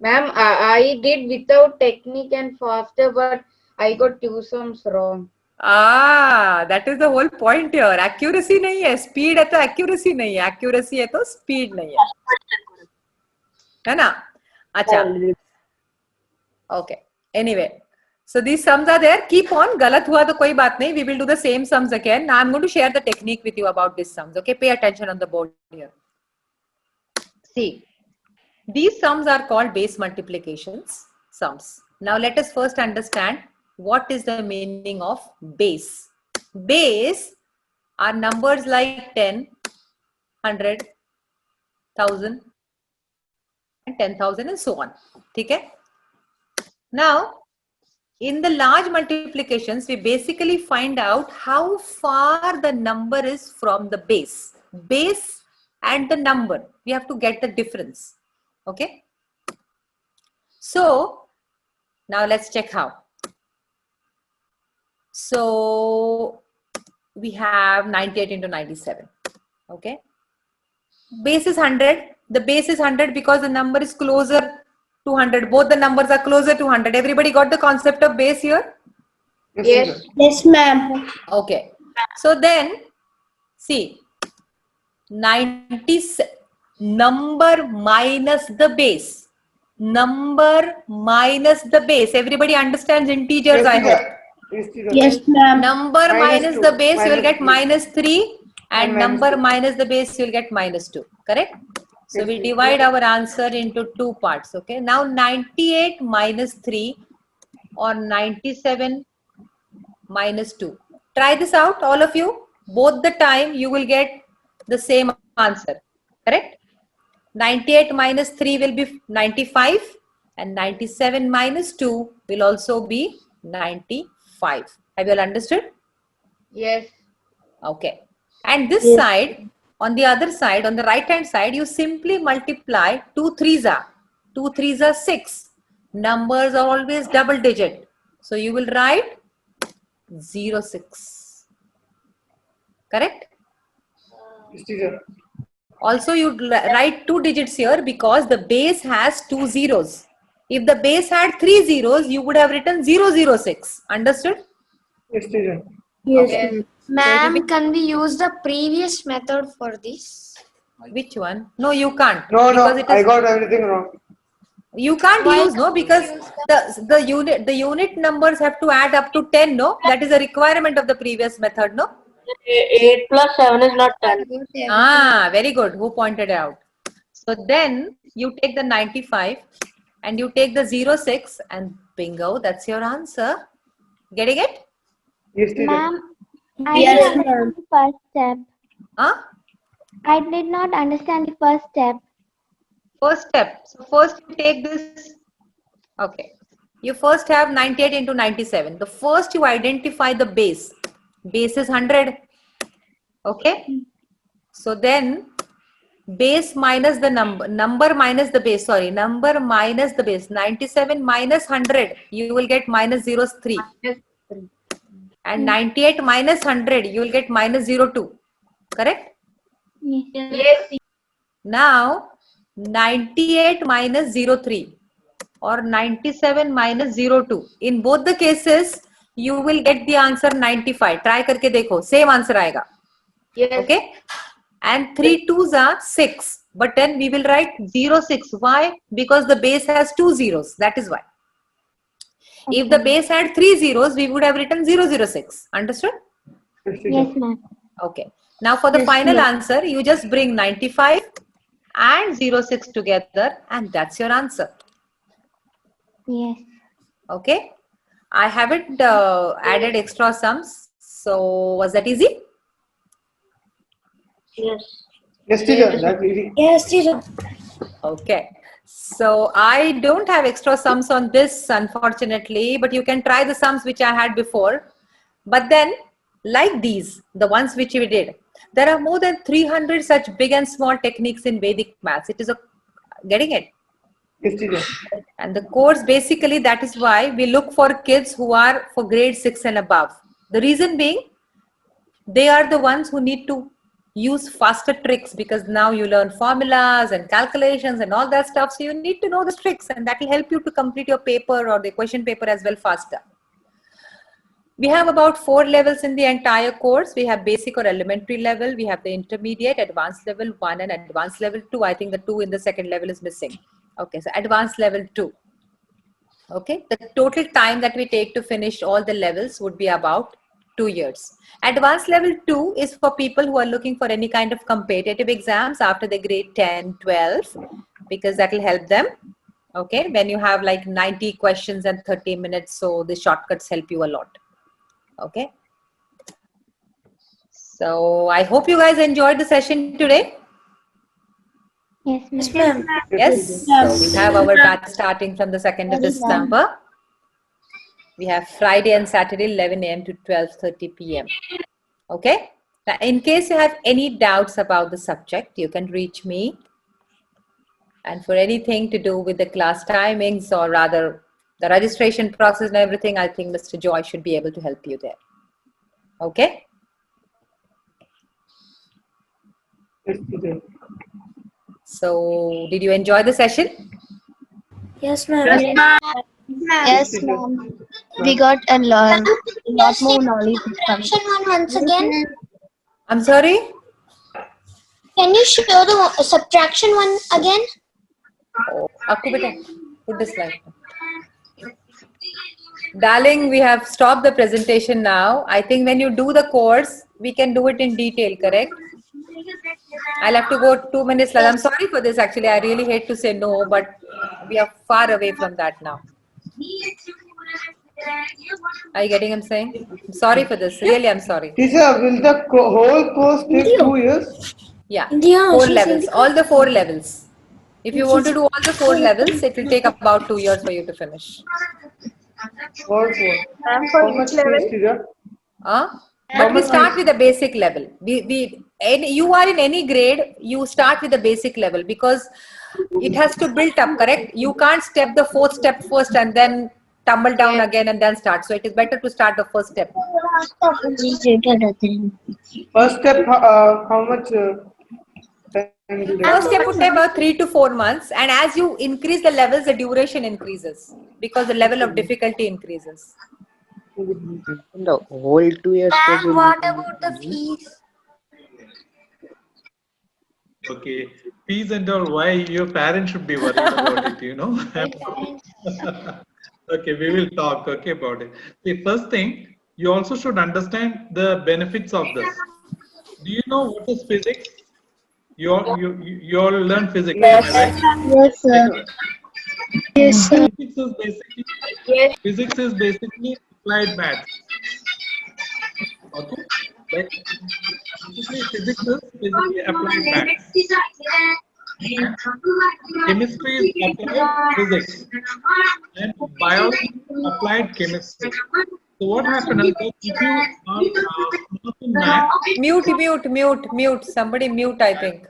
Speaker 6: Ma'am, I did without technique and faster, but I got two sums wrong.
Speaker 1: That is the whole point here. Accuracy नहीं है. Speed है तो accuracy नहीं है. Accuracy है तो speed नहीं है. है ना? अच्छा. Okay. Anyway. So these sums are there. Keep on. गलत हुआ तो कोई बात नहीं. We will do the same sums again. Now I'm going to share the technique with you about these sums. Okay. Pay attention on the board here. See. These sums are called base multiplications sums. Now let us first understand what is the meaning of base. Base are numbers like 10, 100, 1000 and 10,000 and so on. Okay? Now, in the large multiplications, we basically find out how far the number is from the base. Base and the number, we have to get the difference. Okay? So, now let's check how. So, we have 98 into 97. Okay? Base is 100. The base is 100 because the number is closer to 100. Both the numbers are closer to 100. Everybody got the concept of base here?
Speaker 6: Yes.
Speaker 5: Yes, ma'am.
Speaker 1: Okay. So then, see, 90 number minus the base. Number minus the base. Everybody understands integers, I hope.
Speaker 5: Yes, ma'am.
Speaker 1: Number minus
Speaker 3: two,
Speaker 1: the base, you will get
Speaker 3: minus
Speaker 1: -3, and
Speaker 3: minus
Speaker 1: number
Speaker 3: two.
Speaker 1: minus the base, you will get -2. Correct? So
Speaker 3: Yes,
Speaker 1: we
Speaker 3: yes.
Speaker 1: divide our answer into two parts. Okay. Now 98 minus 3 or 97 minus 2. Try this out, all of you. Both the time you will get the same answer. Correct? 98 minus 3 will be 95 and 97 minus 2 will also be 95. Have you all understood?
Speaker 6: Yes.
Speaker 1: Okay. And this side, on the other side, on the right hand side, you simply multiply 2 3s are. 2 3s are 6. Numbers are always double digit. So you will write 06. Correct?
Speaker 3: Yes, teacher.
Speaker 1: Also, you write 2 digits here because the base has 2 zeros. If the base had 3 zeros, you would have written 006. Understood?
Speaker 3: Yes, teacher.
Speaker 5: Yes.
Speaker 1: Okay.
Speaker 5: Ma'am, can we use the previous method for this?
Speaker 1: Which one? No, you can't.
Speaker 3: No,
Speaker 1: because it
Speaker 3: I
Speaker 1: is,
Speaker 3: got everything wrong.
Speaker 1: you can't use, no, because the unit numbers have to add up to 10, no? That is a requirement of the previous method, no?
Speaker 7: 8 plus 7 is not 10.
Speaker 1: Ah, very good. Who pointed out? So then you take the 95 and you take the 06 and bingo, that's your answer. Getting it?
Speaker 3: Yes, teacher.
Speaker 8: Ma'am, I
Speaker 5: Yes,
Speaker 8: didn't understand the first step.
Speaker 1: Huh?
Speaker 8: I did not understand the first step.
Speaker 1: First step. So first you take this. Okay. You first have 98 into 97. The first you identify the base. Base is 100. Okay. So then base minus the number minus the base, sorry, number minus the base. 97 minus 100, you will get -03. And 98 minus 100, you will get -02. Correct?
Speaker 6: Yes.
Speaker 1: Now 98 minus 03 or 97 minus 02. In both the cases, you will get the answer 95. Try करके देखो, same answer आएगा.
Speaker 6: Yes.
Speaker 1: Okay? And 3 2s are 6. But then we will write 06. Why? Because the base has 2 zeros. That is why. If the base had 3 zeros, we would have written 006. Understood?
Speaker 3: Yes, teacher.
Speaker 8: Yes, ma'am.
Speaker 1: Okay. Now for the final answer, you just bring 95 and 06 together and that's your answer.
Speaker 8: Yes.
Speaker 1: Okay. I haven't added extra sums. So was that easy?
Speaker 7: Yes.
Speaker 3: Yes, teacher. That's easy.
Speaker 5: Yes, teacher.
Speaker 1: Okay. So I don't have extra sums on this, unfortunately, but you can try the sums which I had before. But then, like these, the ones which we did, there are more than 300 such big and small techniques in Vedic maths. It is getting it?
Speaker 3: Yes, teacher.
Speaker 1: And the course, basically, that is why we look for kids who are for grade 6 and above. The reason being, they are the ones who need to use faster tricks because now you learn formulas and calculations and all that stuff. So you need to know the tricks and that will help you to complete your paper or the question paper as well faster. We have about 4 levels in the entire course. We have basic or elementary level. We have the intermediate, advanced level 1 and advanced level 2. I think the 2 in the second level is missing. Okay, so advanced level 2. Okay, the total time that we take to finish all the levels would be about 2 years. Advanced level 2 is for people who are looking for any kind of competitive exams after the grade 10, 12. because that will help them. Okay, when you have like 90 questions and 30 minutes, so the shortcuts help you a lot. Okay. So I hope you guys enjoyed the session today.
Speaker 8: Yes, ma'am.
Speaker 1: Yes. So we have our batch starting from the 2nd of December. We have Friday and Saturday 11 a.m. to 12:30 p.m. Okay. Now, in case you have any doubts about the subject, you can reach me. And for anything to do with the class timings, or rather the registration process and everything, I think Mr. Joy should be able to help you there. Okay.
Speaker 3: Yes, teacher.
Speaker 1: So did you enjoy the session?
Speaker 5: Yes, ma'am.
Speaker 8: Yes, ma'am. We got a lot more knowledge.
Speaker 5: Subtraction one once again.
Speaker 1: I'm sorry?
Speaker 5: Can you show the subtraction one again?
Speaker 1: Oh, Akku beta, put this slide. Darling, we have stopped the presentation now. I think when you do the course, we can do it in detail, correct? I'll have to go 2 minutes. I'm sorry for this. Actually, I really hate to say no, but we are far away from that now. Are you getting what I'm saying? I'm sorry for this. Really, I'm sorry.
Speaker 3: Teacher, will the whole course take 2 years?
Speaker 1: Yeah, 4 levels, all the 4 levels. If you want to do all the 4 levels, it will take about 2 years for you to finish.
Speaker 3: All 4. How much fees, teacher?
Speaker 1: But we start with the basic level. You are in any grade, you start with the basic level because it has to build up, correct? You can't step the 4th step first and then tumble down again and then start. So it is better to start the first step.
Speaker 3: First step, how much time will it
Speaker 1: First
Speaker 3: take?
Speaker 1: step would take about 3 to 4 months, and as you increase the levels, the duration increases because the level of difficulty increases.
Speaker 10: The whole 2 years course will
Speaker 5: What
Speaker 10: be
Speaker 5: about the fees?
Speaker 2: Okay. Fees and all, why your parents should be worried about it, you know? Okay, we will talk, okay, about it. The first thing, you also should understand the benefits of this. Do you know what is physics? You all learn physics, am I right?
Speaker 8: Yes, sir. Yes, sir.
Speaker 2: Physics is basically applied math. Okay? Like, basically physics is basically applied math. Chemistry is applied physics. And biology is applied chemistry. So what happens is that if you are smart in math,
Speaker 1: Mute. Somebody mute, I think.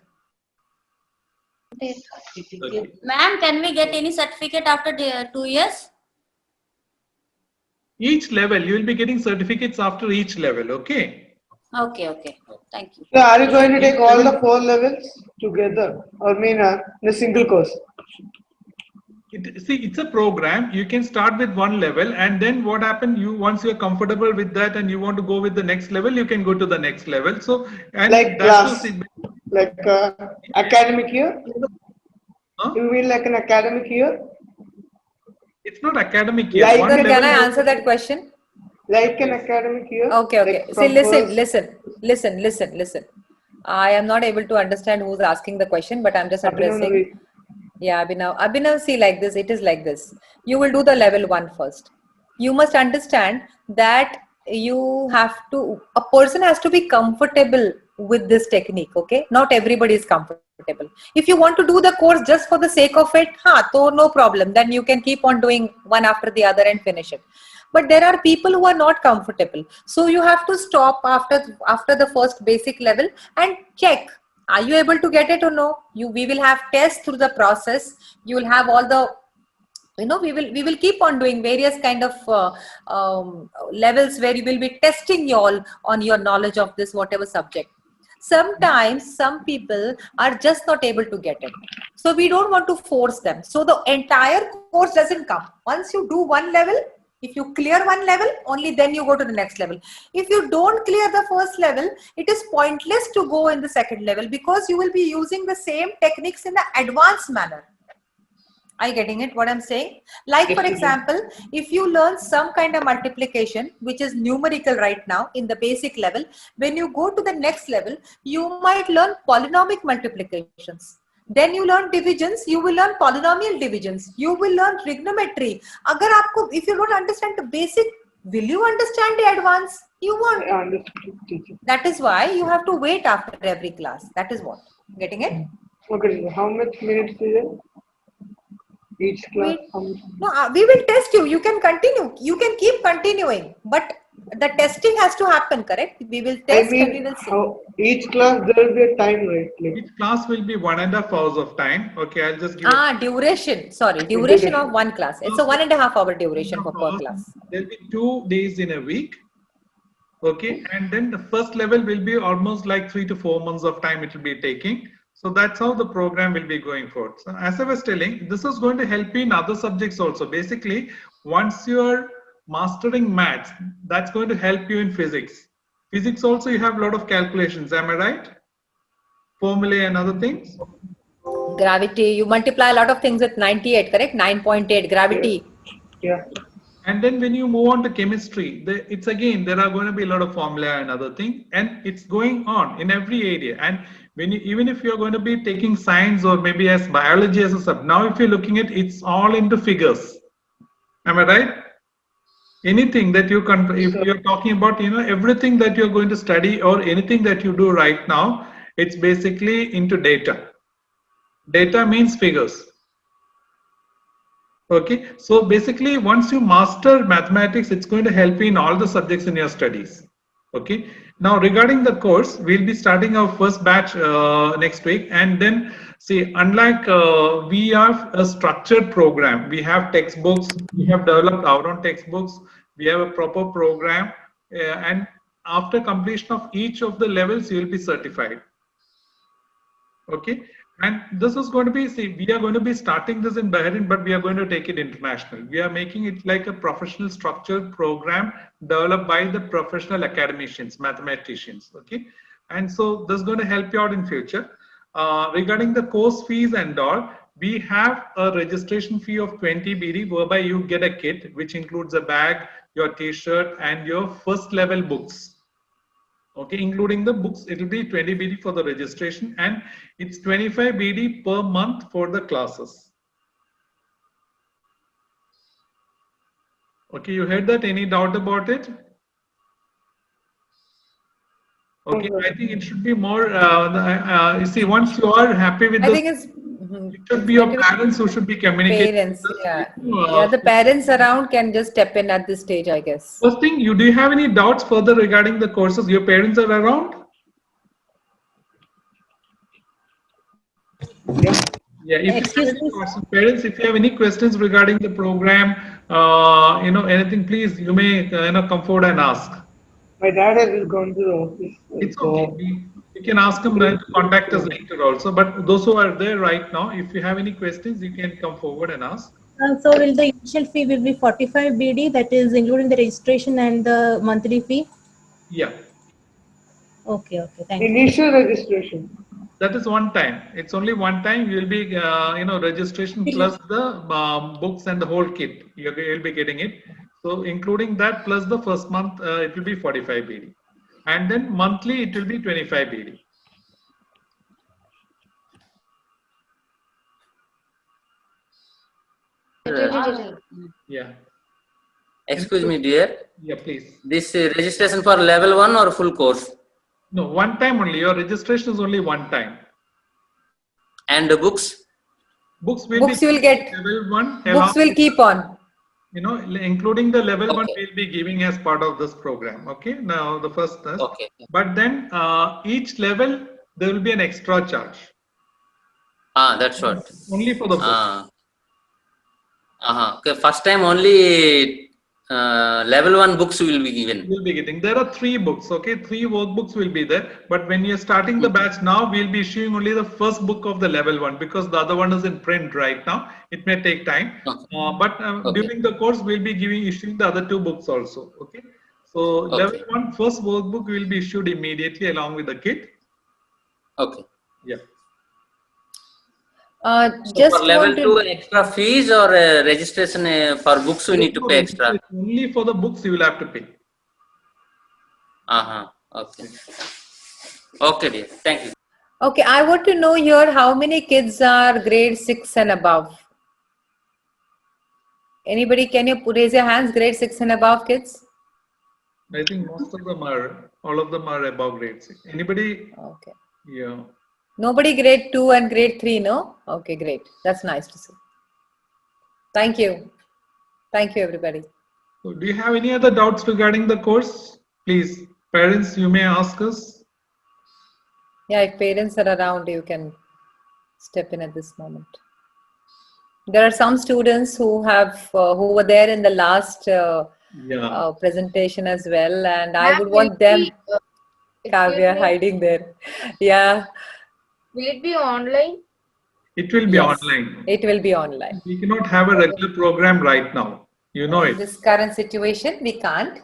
Speaker 2: okay.
Speaker 11: Ma'am, can we get any certificate after 2 years?
Speaker 2: Each level, you will be getting certificates after each level, okay?
Speaker 11: Okay. Thank you.
Speaker 3: So are you going to take all the 4 levels together or in a single course?
Speaker 2: See, it's a program. You can start with one level, and then what happens? Once you're comfortable with that, and you want to go with the next level, you can go to the next level. So, and
Speaker 3: Like
Speaker 2: that's
Speaker 3: class, like academic year?
Speaker 2: Huh?
Speaker 3: You mean like an academic year?
Speaker 2: It's not academic year.
Speaker 3: Like
Speaker 2: One
Speaker 1: Sir,
Speaker 2: level
Speaker 1: can I
Speaker 2: you-
Speaker 1: answer that question?
Speaker 3: Like an academic year?
Speaker 1: Okay.
Speaker 3: Like
Speaker 1: See,
Speaker 3: from
Speaker 1: listen. I am not able to understand who's asking the question, but I'm just addressing. Yeah, Abhinav, see, like this, it is like this. You will do the level 1 first. You must understand that a person has to be comfortable with this technique, okay? Not everybody is comfortable. If you want to do the course just for the sake of it, so no problem. Then you can keep on doing one after the other and finish it. But there are people who are not comfortable. So you have to stop after the first basic level and check. Are you able to get it or no? We will have tests through the process. You will have all the, we will keep on doing various kind of levels where you will be testing you all on your knowledge of this whatever subject. Sometimes some people are just not able to get it. So we don't want to force them. So the entire course doesn't come. Once you do one level, if you clear one level, only then you go to the next level. If you don't clear the first level, it is pointless to go in the second level because you will be using the same techniques in an advanced manner. Are you getting it, what I'm saying? Like, for example, if you learn some kind of multiplication, which is numerical right now in the basic level, when you go to the next level, you might learn polynomial multiplications. Then you learn divisions, you will learn polynomial divisions, you will learn trigonometry. Agar aapko, if you don't understand the basic, will you understand the advanced? You won't.
Speaker 3: I understood, teacher.
Speaker 1: That is why you have to wait after every class. That is what. Getting it?
Speaker 3: Okay, teacher. How much minutes is it? Each class? How much?
Speaker 1: No, we will test you. You can continue. You can keep continuing. But the testing has to happen, correct? We will test and we will see.
Speaker 3: How each class there will be a time, right? Like,
Speaker 2: Each class will be 1.5 hours of time. Okay, I'll just give
Speaker 1: Duration. Sorry, duration of one class. It's a 1.5 hour duration for per class.
Speaker 2: There will be 2 days in a week. Okay, and then the first level will be almost like 3 to 4 months of time it will be taking. So that's how the program will be going forward. So as I was telling, this is going to help you in other subjects also. Basically, once you're mastering maths, that's going to help you in physics. Physics also you have a lot of calculations, am I right? Formulae and other things.
Speaker 1: Gravity, you multiply a lot of things with 98, correct? 9.8 gravity.
Speaker 3: yeah.
Speaker 2: And then when you move on to chemistry, it's again, there are going to be a lot of formula and other things, and it's going on in every area. And when you, even if you're going to be taking science or maybe as biology as a sub, now if you're looking at, it's all into figures. Am I right? Anything that you can, if you're talking about, you know, everything that you're going to study or anything that you do right now, it's basically into data. Data means figures. Okay, so basically once you master mathematics, it's going to help you in all the subjects in your studies. Okay, now regarding the course, we'll be starting our first batch next week. And then see, unlike we have a structured program, we have textbooks, we have developed our own textbooks, we have a proper program, and after completion of each of the levels, you will be certified. Okay, and this is going to be, see, we are going to be starting this in Bahrain, but we are going to take it international. We are making it like a professional structured program developed by the professional academicians, mathematicians. Okay, and so this is going to help you out in future. Regarding the course fees and all, we have a registration fee of 20 BD, whereby you get a kit which includes a bag, your t-shirt, and your first level books. Okay, including the books, it will be 20 BD for the registration, and it's 25 BD per month for the classes. Okay, you heard that? Any doubt about it? Okay, I think it should be more, you see, once you are happy with
Speaker 1: I
Speaker 2: this,
Speaker 1: think it's
Speaker 2: it should be your parents who should be communicating.
Speaker 1: parents. Yeah. Yeah, the parents around can just step in at this stage, I guess.
Speaker 2: First thing, do you have any doubts further regarding the courses? Your parents are around? Yeah, if you have any questions, parents, if you have any questions regarding the program, you know, anything, please, you may, you know, come forward and ask.
Speaker 3: My dad has gone to the office.
Speaker 2: It's okay. You can ask them to contact us later also. But those who are there right now, if you have any questions, you can come forward and ask.
Speaker 12: So will the initial fee will be 45 BD, that is including the registration and the monthly fee?
Speaker 2: Yeah.
Speaker 12: Okay, okay, thank you.
Speaker 3: Initial registration.
Speaker 2: That is one time. It's only one time. You will be, you know, registration plus the books and the whole kit. You'll be getting it. So including that plus the first month, it will be 45 BD. And then monthly, it will be 25 BD. Yeah.
Speaker 13: Excuse me, dear.
Speaker 2: Yeah, please.
Speaker 13: This registration for level 1 or full course?
Speaker 2: No, one time only. Your registration is only one time.
Speaker 13: And the books?
Speaker 2: Books will
Speaker 1: Books you will get.
Speaker 2: Level 1.
Speaker 1: Books will keep on.
Speaker 2: You know, including the level 1 we'll be giving as part of this program. Okay. Now the first test.
Speaker 13: Okay.
Speaker 2: But then each level there will be an extra charge.
Speaker 13: Ah, that's what.
Speaker 2: Only for the book.
Speaker 13: Okay. First time only level 1 books will be given.
Speaker 2: We'll be getting. There are 3 books. Okay, 3 workbooks will be there. But when you're starting the batch now, we'll be issuing only the first book of the level 1 because the other one is in print right now. It may take time. But during the course, we'll be issuing the other 2 books also. Okay. So level 1 first workbook will be issued immediately along with the kit.
Speaker 13: Okay.
Speaker 2: Yeah.
Speaker 13: So for level 2 extra fees or registration for books we need to pay extra?
Speaker 2: Only for the books you will have to pay.
Speaker 13: Okay. Okay, dear. Thank you.
Speaker 1: Okay, I want to know here how many kids are grade 6 and above. Anybody, can you raise your hands, grade 6 and above kids?
Speaker 2: I think most of them are, all of them are above grade 6. Anybody?
Speaker 1: Okay.
Speaker 2: Yeah.
Speaker 1: Nobody grade 2 and grade 3, no? Okay, great. That's nice to see. Thank you. Thank you, everybody.
Speaker 2: So do you have any other doubts regarding the course? Please, parents, you may ask us.
Speaker 1: Yeah, if parents are around, you can step in at this moment. There are some students who have who were there in the last presentation as well, and I would want them. Kavya hiding there. Yeah.
Speaker 6: Will it be online?
Speaker 2: It will be
Speaker 1: Yes,
Speaker 2: online.
Speaker 1: it will be online.
Speaker 2: We cannot have a regular program right now. You know
Speaker 1: In
Speaker 2: it.
Speaker 1: this current situation, we can't.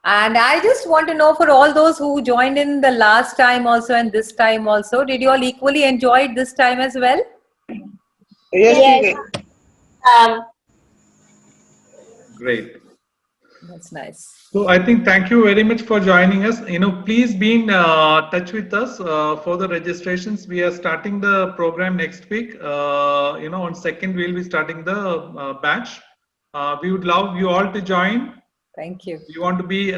Speaker 1: And I just want to know, for all those who joined in the last time also and this time also, did you all equally enjoy it this time as well?
Speaker 3: Yes.
Speaker 2: Great.
Speaker 1: That's nice.
Speaker 2: So I think thank you very much for joining us. Please be in touch with us for the registrations. We are starting the program next week. On 2nd we'll be starting the batch. We would love you all to join.
Speaker 1: Thank you.
Speaker 2: We want to be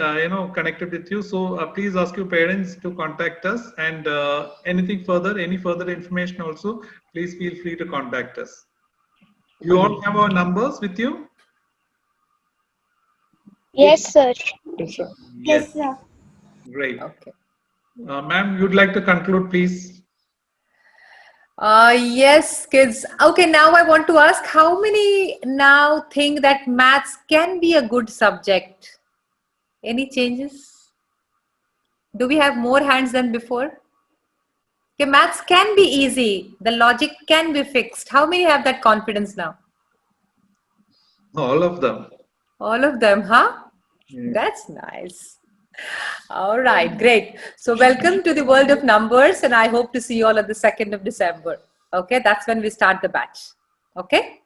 Speaker 2: connected with you. So please ask your parents to contact us, and any further information also, please feel free to contact us. You all have our numbers with you?
Speaker 5: Yes, sir.
Speaker 2: Yes, sir. Great.
Speaker 1: Okay.
Speaker 2: Ma'am, you'd like to conclude, please?
Speaker 1: Yes, kids. Okay, now I want to ask, how many now think that maths can be a good subject? Any changes? Do we have more hands than before? Okay, maths can be easy. The logic can be fixed. How many have that confidence now?
Speaker 2: All of them.
Speaker 1: All of them, huh?
Speaker 2: Yeah.
Speaker 1: That's nice. All right, great. So welcome to the world of numbers, and I hope to see you all on the 2nd of December. Okay, that's when we start the batch. Okay?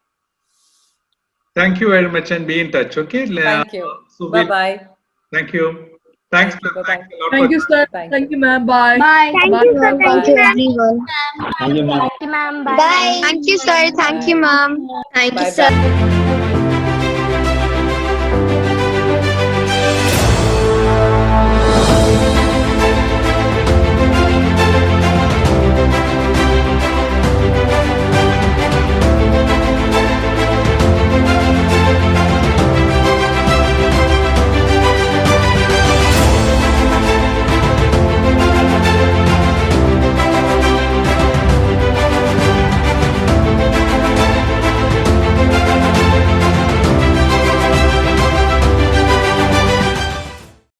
Speaker 2: Thank you very much, and be in touch. Okay?
Speaker 1: Thank you.
Speaker 2: So
Speaker 1: Bye-bye.
Speaker 2: Thank you. Thanks.
Speaker 1: Bye-bye.
Speaker 2: Thanks a lot
Speaker 9: Thank
Speaker 2: for
Speaker 9: you, sir.
Speaker 1: Thank
Speaker 9: Thank you, ma'am. Bye.
Speaker 8: Bye.
Speaker 4: Thank you, sir.
Speaker 8: Thank you, everyone.
Speaker 5: Thank you, ma'am. Bye.
Speaker 4: Thank you, sir. Thank you,
Speaker 1: Bye.
Speaker 4: ma'am.
Speaker 8: Thank you,
Speaker 1: Bye-bye.
Speaker 8: sir.